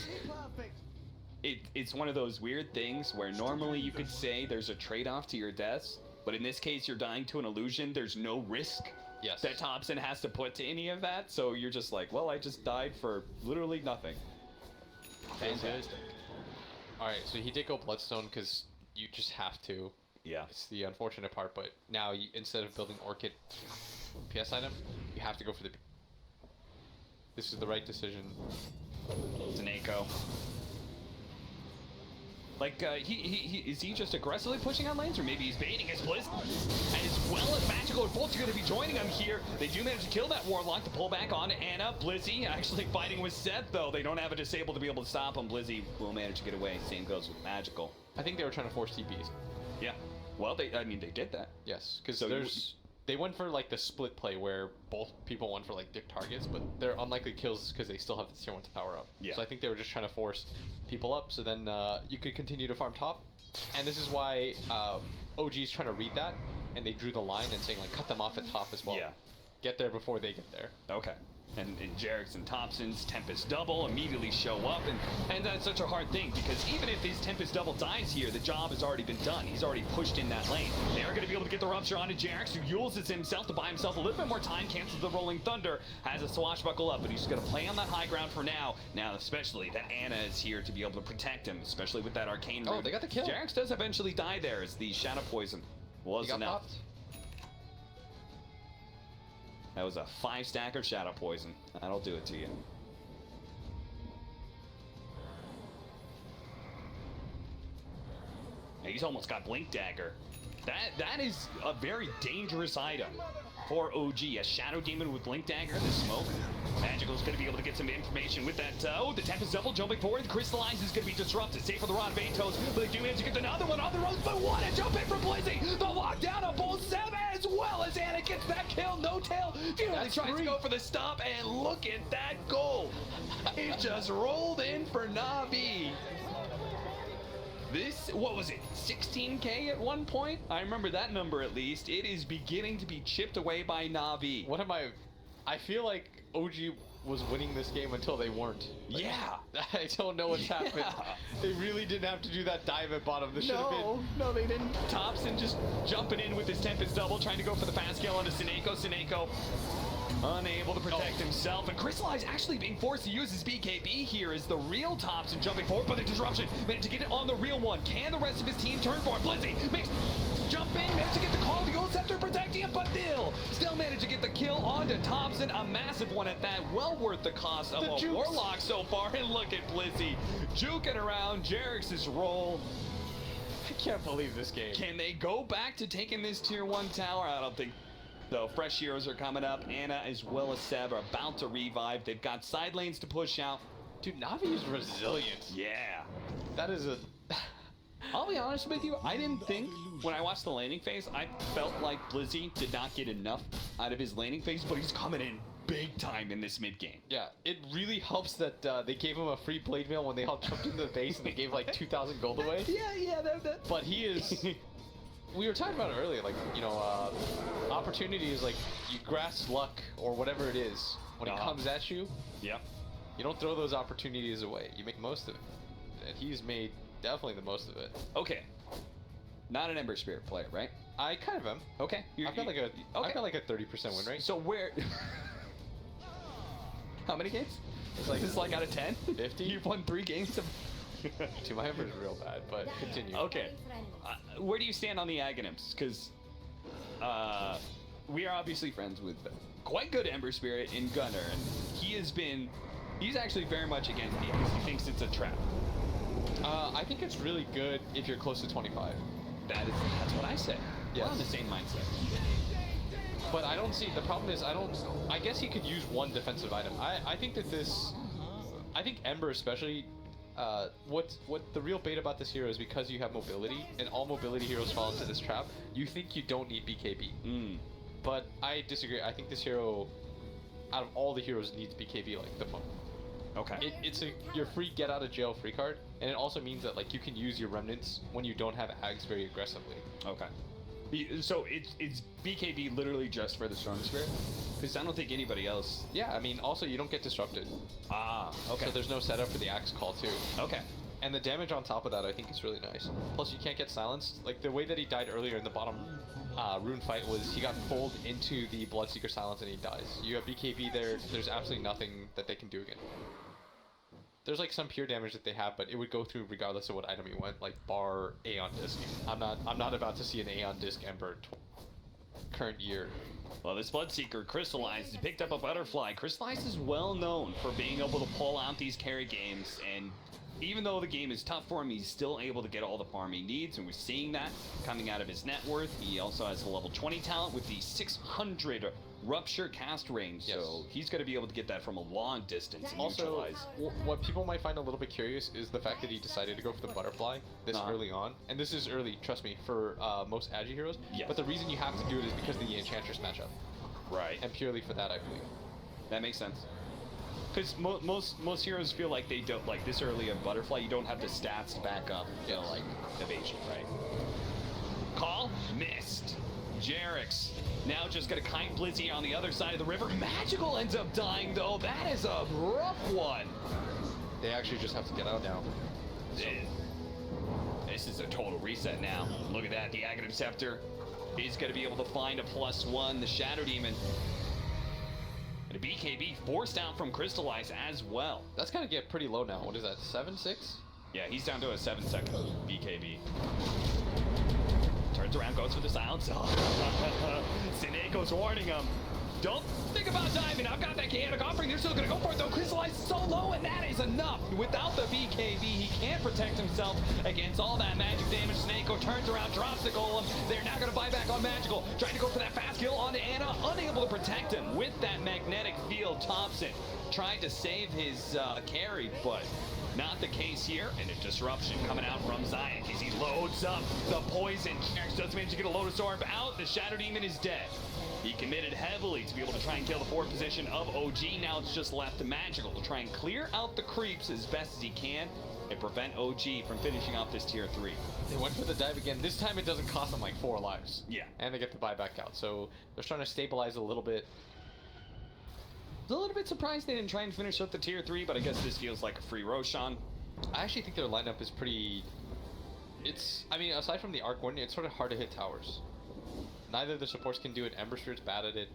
It's one of those weird things where normally you could say there's a trade-off to your deaths, but in this case you're dying to an illusion. There's no risk
Yes.
that Thompson has to put to any of that. So you're just like, well, I just died for literally nothing. Fantastic.
All right, so he did go Bloodstone because you just have to.
Yeah.
It's the unfortunate part, but now instead of building Orchid PS item, you have to go for the. This is the right decision.
It's an Echo. Like, is he just aggressively pushing on lanes, or maybe he's baiting his Blizz? As well as Magical and Bolt's going to be joining him here. They do manage to kill that Warlock to pull back on Anna. Blizzy actually fighting with Seth, though. They don't have a disable to be able to stop him. Blizzy will manage to get away. Same goes with Magical.
I think they were trying to force TPs.
Yeah. Well, they did that.
Yes, because
So
they went for like the split play where both people went for like dick targets, but they're unlikely kills because they still have the tier 1 to power up.
Yeah.
So I think they were just trying to force people up so then you could continue to farm top. And this is why OG's trying to read that, and they drew the line and saying like cut them off at top as well.
Yeah.
Get there before they get there.
Okay. And Jarek's and Thompson's Tempest double immediately show up, and that's such a hard thing because even if his Tempest double dies here, the job has already been done. He's already pushed in that lane. They are going to be able to get the rupture onto Jarek's, who uses himself to buy himself a little bit more time, cancels the Rolling Thunder, has a swashbuckle up, but he's going to play on that high ground for now. Now, especially that Anna is here to be able to protect him, especially with that arcane
Oh,
rune.
they got the kill.
Jarek's does eventually die there as the Shadow Poison was
He got
enough.
popped.
That was a 5-stacker Shadow Poison. That'll do it to you. He's almost got Blink Dagger. That is a very dangerous item for OG. A Shadow Demon with Blink Dagger in the smoke. Magical's going to be able to get some information with that. Oh, the Tempest double jumping forward. Crystallize is going to be disrupted. Safe for the Rod Ventos, but they do manage to get another one on the road. But what a jump in from Blizzy! The lockdown on both Seven as well as Anna gets that kill. No tail. Finally tries to go for the stop, and look at that goal. It just rolled in for Navi. This, what was it, 16K at one point? I remember that number at least. It is beginning to be chipped away by Navi.
What am I feel like OG was winning this game until they weren't. Like,
yeah.
I don't know what's happened. They really didn't have to do that dive at bottom. This should have been.
No, they didn't. Thompson just jumping in with his Tempest double, trying to go for the fast kill onto Sineko. Sineko unable to protect himself, and Crystallize actually being forced to use his BKB here is the real Thompson jumping forward, but the disruption managed to get it on the real one. Can the rest of his team turn for it? Blizzy makes jumping, managed to get the call, the Gold Scepter protecting him, but still managed to get the kill onto Thompson, a massive one at that, well worth the cost of a Warlock so far, and look at Blizzy juking around Jarek's roll.
I can't believe this game.
Can they go back to taking this tier 1 tower? I don't think. So fresh heroes are coming up. Anna as well as Seb are about to revive. They've got side lanes to push out.
Dude, Navi is resilient.
Yeah.
That is a...
I'll be honest with you, I didn't think, when I watched the laning phase, I felt like Blizzy did not get enough out of his laning phase, but he's coming in big time in this mid game.
Yeah, it really helps that they gave him a free blade mail when they all jumped into the base and they gave like 2,000 gold away.
Yeah,
But he is... We were talking about it earlier, like, you know, opportunity is like, you grasp luck or whatever it is. When it comes at you,
yeah,
you don't throw those opportunities away. You make the most of it. And he's made definitely the most of it.
Okay. Not an Ember Spirit player, right?
I kind of am.
Okay.
I've got like a 30% win rate.
So where... How many games? It's like out of 10?
50?
You've won 3 games of...
Dude, my Ember is real bad, but continue.
Okay. Where do you stand on the Aghanims? Because we are obviously friends with quite good Ember Spirit in Gunner, and he's actually very much against me because he thinks it's a trap.
I think it's really good if you're close to 25.
That's what I say.
Yes.
We're on the same mindset.
But I don't see, the problem is I guess he could use one defensive item. I think that I think Ember especially, what the real bait about this hero is because you have mobility, and all mobility heroes fall into this trap, you think you don't need BKB. But I disagree. I think this hero, out of all the heroes, needs BKB like the most.
Okay.
It's your free get out of jail free card, and it also means that like you can use your remnants when you don't have Ags very aggressively.
Okay. So it's BKB literally just for the Storm Spirit? Because I don't think anybody else...
Yeah, I mean, also you don't get disrupted.
Ah, okay.
So there's no setup for the Axe call too.
Okay.
And the damage on top of that, I think, is really nice. Plus, you can't get silenced. Like, the way that he died earlier in the bottom rune fight was he got pulled into the Bloodseeker silence and he dies. You have BKB there, there's absolutely nothing that they can do again. There's like some pure damage that they have, but it would go through regardless of what item you went, like bar Aeon Disc. I'm not about to see an Aeon Disc Ember current year.
Well, this Bloodseeker Crystallized has picked up a Butterfly. Crystallized is well known for being able to pull out these carry games, and even though the game is tough for him, he's still able to get all the farm he needs, and we're seeing that coming out of his net worth. He also has a level 20 talent with the 600 Rupture cast range,
yes.
So he's going to be able to get that from a long distance and
also,
neutralize.
What people might find a little bit curious is the fact that he decided to go for the Butterfly this early on. And this is early, trust me, for most Agi heroes.
Yes.
But the reason you have to do it is because of the Enchantress matchup.
Right.
And purely for that, I believe.
That makes sense. Because most heroes feel like they don't, like this early of Butterfly, you don't have the stats to back up, you know, like evasion, right? Call missed. Jerix now just gonna kite Blizzy on the other side of the river. Magical ends up dying though. That is a rough one.
They actually just have to get out now.
This is a total reset now. Look at that. The Aghanim Scepter is gonna be able to find a +1. The Shadow Demon. And a BKB forced out from Crystallize as well.
That's gonna get pretty low now. What is that, 7-6?
Yeah, he's down to a 7-second BKB. Turns around, goes for the silence. Sineko's warning him. Don't think about diving. I've got that chaotic offering. They're still going to go for it, though. Crystallize is so low, and that is enough. Without the BKB, he can't protect himself against all that magic damage. Sineko turns around, drops the golem. They're now going to buy back on Magical. Trying to go for that fast kill onto Anna. Unable to protect him with that magnetic field. Thompson tried to save his carry, but not the case here, and a disruption coming out from Zion as he loads up the poison. Jerix does manage to get a Lotus Orb out. The Shadow Demon is dead. He committed heavily to be able to try and kill the forward position of OG. Now it's just left to Magical to try and clear out the creeps as best as he can and prevent OG from finishing off this tier 3.
They went for the dive again. This time it doesn't cost them like 4 lives.
Yeah.
And they get the buyback out. So they're trying to stabilize a little bit.
I was a little bit surprised they didn't try and finish up the tier 3, but I guess this feels like a free Roshan.
I actually think their lineup is pretty... I mean, aside from the Arc Warden, it's sort of hard to hit towers. Neither of the supports can do it. Ember Spirit's bad at it.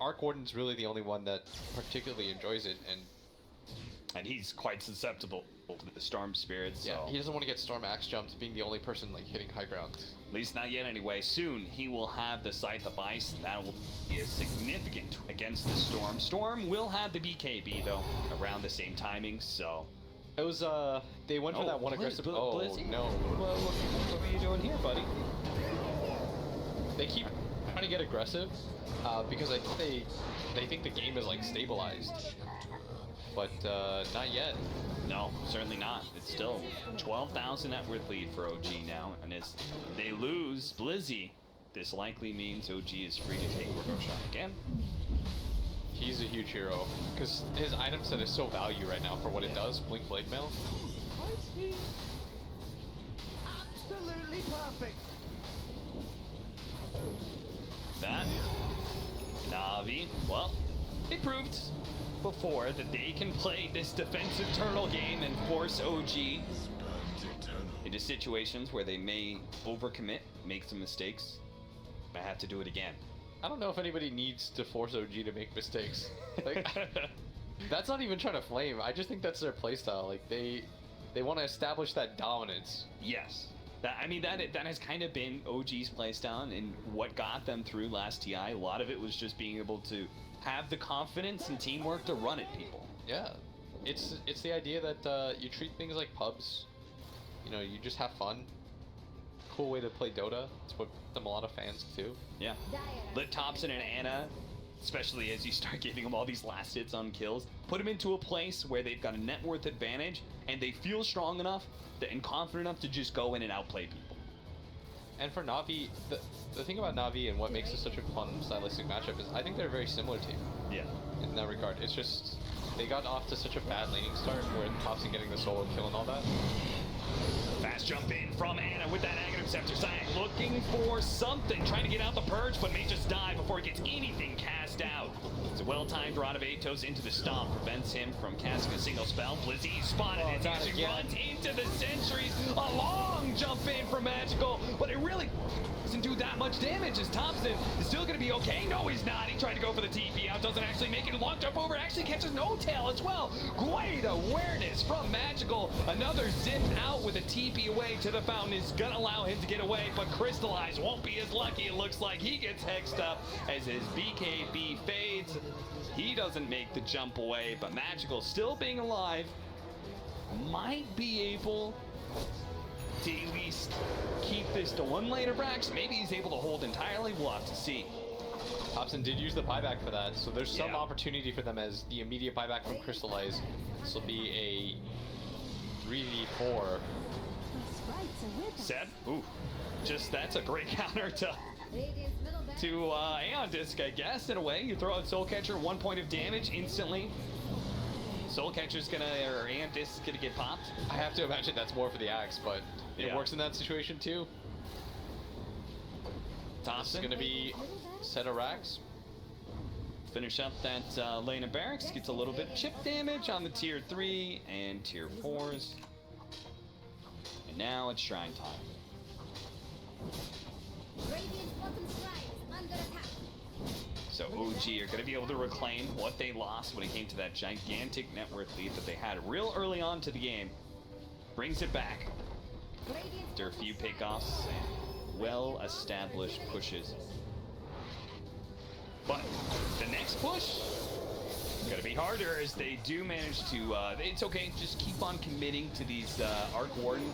Arc Warden's really the only one that particularly enjoys it,
and he's quite susceptible to the Storm Spirits.
Yeah,
so.
he doesn't want to get Storm Axe jumped, being the only person like hitting high ground.
At least not yet anyway. Soon he will have the Scythe of Ice. That will be significant against the Storm. Storm will have the BKB though, around the same timing, so...
It was, they went for that one aggressive...
Blizzy?
No.
What are you doing here, buddy?
They keep trying to get aggressive, because I think they think the game is like stabilized. But, not yet.
No, certainly not. It's still 12,000 net worth lead for OG now, and as they lose Blizzy, this likely means OG is free to take Roshan again.
He's a huge hero, because his item set is so value right now for what it does. Blink Blade Mail.
Absolutely perfect.
That Navi, well, they proved before that they can play this defensive turtle game and force OG into situations where they may overcommit, make some mistakes. I have to do it again.
I don't know if anybody needs to force OG to make mistakes. Like, that's not even trying to flame. I just think that's their playstyle. Like, they want to establish that dominance.
Yes. That has kind of been OG's playstyle and what got them through last TI. A lot of it was just being able to have the confidence and teamwork to run at people.
Yeah. It's the idea that you treat things like pubs. You know, you just have fun. Cool way to play Dota. It's what them a lot of fans too.
Yeah. Let Thompson and Anna, especially as you start giving them all these last hits on kills, put them into a place where they've got a net worth advantage and they feel strong enough and confident enough to just go in and outplay people.
And for Navi, the thing about Navi and what makes it such a fun stylistic matchup is I think they're a very similar team.
Yeah.
In that regard, it's just they got off to such a bad laning start where Thompson getting the solo kill and all that.
Fast jump in from Anna with that negative scepter. Zayak looking for something, trying to get out the purge, but may just die before he gets anything cast out. It's a well-timed rod of Atos into the stomp, prevents him from casting a single spell. Blizzy spotted it as he runs into the sentries. A long jump in from Magical, but it really doesn't do that much damage as Thompson is still going to be okay. No, he's not. He tried to go for the TP out, doesn't actually make it. A long jump over, actually catches no tail as well. Great awareness from Magical. Another zip out with a TP away to the fountain is going to allow him to get away, but Crystallize won't be as lucky. It looks like he gets hexed up as his BKB fades. He doesn't make the jump away, but Magical still being alive might be able to at least keep this to one later Brax. Maybe he's able to hold entirely. We'll have to see.
Thompson did use the buyback for that, so there's some opportunity for them as the immediate buyback from Crystallize. This will be a 3v4.
Set. Ooh, just that's a great counter to Aeon Disc, I guess, in a way. You throw out Soul Catcher, 1 point of damage instantly. Soul Catcher's gonna, or Aeon Disc is gonna get popped.
I have to imagine that's more for the axe, but it works in that situation too.
Thompson
gonna be set of racks.
Finish up that lane of barracks, gets a little bit of chip damage on the tier 3 and tier 4s. And now it's Shrine time. So OG are going to be able to reclaim what they lost when it came to that gigantic net worth lead that they had real early on to the game. Brings it back after a few pickoffs and well-established pushes. But the next push is going to be harder as they do manage to, it's okay, just keep on committing to these Arc Warden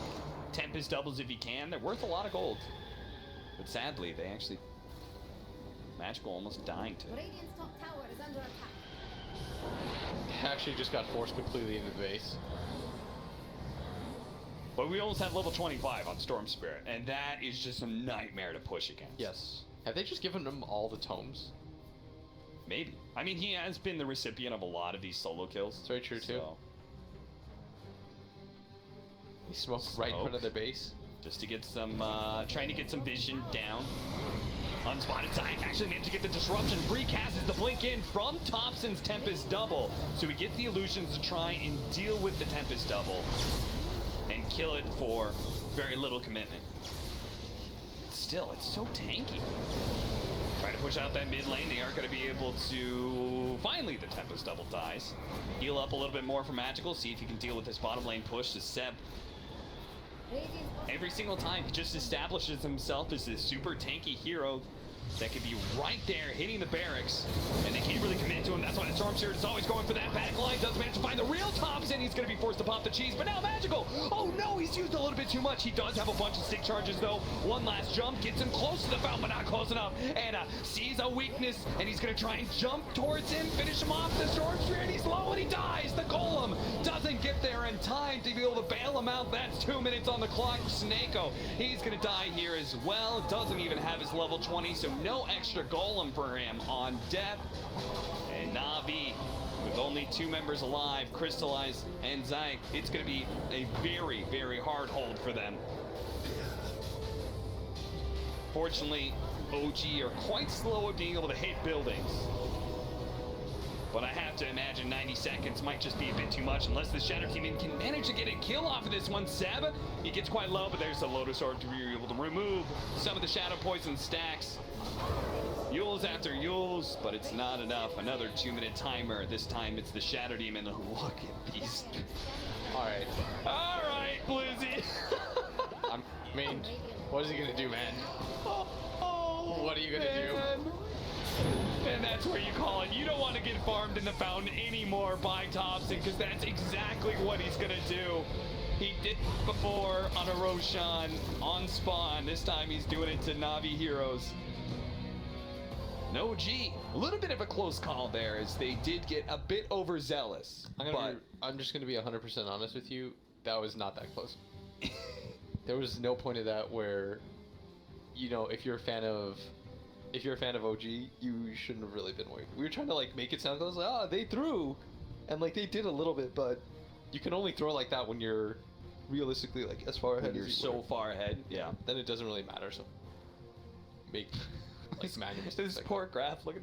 Tempest doubles if you can. They're worth a lot of gold. But sadly, they actually, Magical almost dying to.
Radiant's top tower is under attack.
Actually just got forced completely into the base.
But we almost have level 25 on Storm Spirit, and that is just a nightmare to push against.
Yes. Have they just given him all the tomes?
Maybe. I mean, he has been the recipient of a lot of these solo kills.
That's very true too. He smoked right in front of their base.
Just to get some, trying to get some vision down. Unspotted Zayak actually managed to get the disruption. Free casts the blink in from Thompson's Tempest double. So we get the illusions to try and deal with the Tempest double and kill it for very little commitment. Still, it's so tanky. Try to push out that mid lane. They aren't going to be able to. Finally, the Tempest double dies. Heal up a little bit more for Magical. See if he can deal with this bottom lane push to Seb. Every single time he just establishes himself as this super tanky hero that could be right there hitting the barracks, and they can't really commit to him. That's why the Storm Spirit is always going for that back line. Does manage to find the real Thompson. He's going to be forced to pop the cheese, but now Magical. Oh no, he's used a little bit too much. He does have a bunch of stick charges though. One last jump gets him close to the fountain, but not close enough. Anna sees a weakness, and he's going to try and jump towards him, finish him off. The Storm Spirit, he's low and he dies. The Golem doesn't get there in time to be able to bail him out. That's 2 minutes on the clock. Snako, he's going to die here as well. Doesn't even have his level 20, so no extra Golem for him on death. And Navi, with only 2 members alive, Crystallize and Zayak, it's going to be a very, very hard hold for them. Fortunately, OG are quite slow at being able to hit buildings. But I have to imagine 90 seconds might just be a bit too much unless the Shadow Team can manage to get a kill off of this one. Seb, he gets quite low, but there's a Lotus Orb to be able to remove some of the Shadow Poison stacks. Yules after Yules, but it's not enough. Another 2-minute timer. This time it's the Shadow Demon. Look at these.
Alright.
Alright, Blizzy.
I mean, what is he gonna do, man? What are you gonna do?
And that's where you call it. You don't want to get farmed in the fountain anymore by Thompson, because that's exactly what he's gonna do. He did before on a Roshan on spawn. This time he's doing it to Navi heroes. No G. A little bit of a close call there, as they did get a bit overzealous.
I'm just gonna be 100% honest with you. That was not that close. There was no point of that where, you know, if you're a fan of OG, you shouldn't have really been waiting. We were trying to like make it sound close, like, oh, they threw, and like they did a little bit, but you can only throw like that when you're realistically like as far ahead
When you're
as you
so
were,
far ahead, yeah.
then it doesn't really matter. So make like manual
This
mistakes like
poor graph, look at